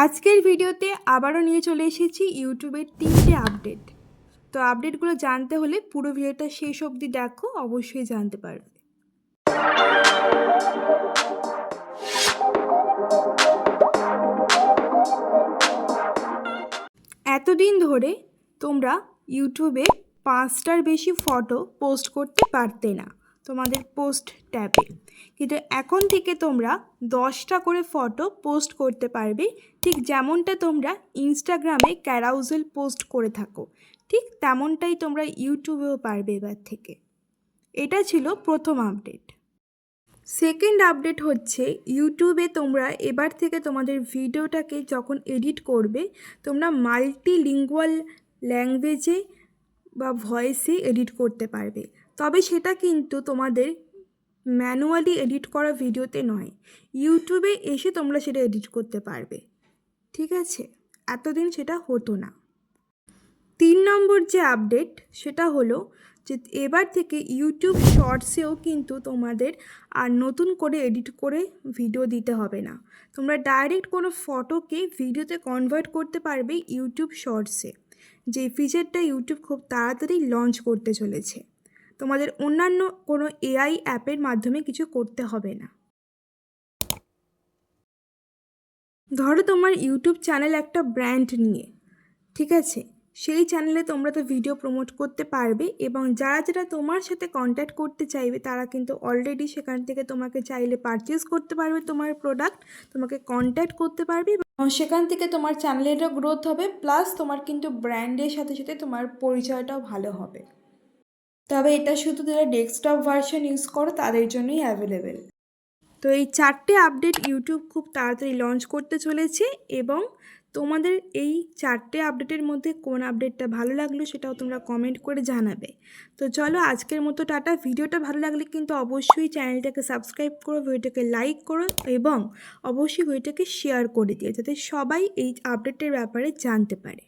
আজকের ভিডিওতে আবারও নিয়ে চলে এসেছি ইউটিউবের 3টে আপডেট। তো আপডেটগুলো জানতে হলে পুরো ভিডিওটা শেষ অবধি দেখো, অবশ্যই জানতে পারবে। এতদিন ধরে তোমরা ইউটিউবে 5টার বেশি ফটো পোস্ট করতে পারতে না তোমাদের পোস্ট ট্যাবে, কিন্তু এখন থেকে তোমরা 10টা করে ফটো পোস্ট করতে পারবে, ঠিক যেমনটা তোমরা ইনস্টাগ্রামে ক্যারাউজেল পোস্ট করে থাকো, ঠিক তেমনটাই তোমরা ইউটিউবেও পারবে এবার থেকে। এটা ছিল প্রথম আপডেট। সেকেন্ড আপডেট হচ্ছে ইউটিউবে তোমরা এবার থেকে তোমাদের ভিডিওটাকে যখন এডিট করবে তোমরা মাল্টিলিঙ্গুয়াল ল্যাঙ্গুয়েজে বা ভয়েসে এডিট করতে পারবে, তবে সেটা কিন্তু তোমাদের ম্যানুয়ালি এডিট করা ভিডিওতে নয়, ইউটিউবে এসে তোমরা সেটা এডিট করতে পারবে। ঠিক আছে, এতদিন সেটা হতো না। 3 নম্বর যে আপডেট সেটা হলো যে এবার থেকে ইউটিউব শর্টসেও কিন্তু তোমাদের আর নতুন করে এডিট করে ভিডিও দিতে হবে না, তোমরা ডাইরেক্ট কোনো ফটোকে ভিডিওতে কনভার্ট করতে পারবে ইউটিউব শর্টসে। যে ফিচারটা ইউটিউব খুব তাড়াতাড়ি লঞ্চ করতে চলেছে, তোমাদের অন্যান্য কোনো এআই অ্যাপের মাধ্যমে কিছু করতে হবে না। ধরো তোমার ইউটিউব চ্যানেল একটা ব্র্যান্ড নিয়ে, ঠিক আছে, সেই চ্যানেলে তোমরা তো ভিডিও প্রমোট করতে পারবে এবং যারা যারা তোমার সাথে কন্ট্যাক্ট করতে চাইবে তারা কিন্তু অলরেডি সেখান থেকে তোমাকে চাইলে পারচেস করতে পারবে তোমার প্রোডাক্ট, তোমাকে কন্ট্যাক্ট করতে পারবে এবং সেখান থেকে তোমার চ্যানেলেরও গ্রোথ হবে, প্লাস তোমার কিন্তু ব্র্যান্ডের সাথে সাথে তোমার পরিচয়টাও ভালো হবে। তবে এটা শুধু যারা ডেস্কটপ ভার্সন ইউজ করো তাদের জন্যই অ্যাভেলেবেল। তো এই 4টে আপডেট ইউটিউব খুব তাড়াতাড়ি লঞ্চ করতে চলেছে এবং তোমাদের এই 4টে আপডেটের মধ্যে কোন আপডেটটা ভালো লাগলো সেটাও তোমরা কমেন্ট করে জানাবে। তো চলো আজকের মতো টাটা। ভিডিওটা ভালো লাগলে কিন্তু অবশ্যই চ্যানেলটাকে সাবস্ক্রাইব করো, ভিডিওটাকে লাইক করো এবং অবশ্যই ভিডিওটাকে শেয়ার করে দিও যাতে সবাই এই আপডেটের ব্যাপারে জানতে পারে।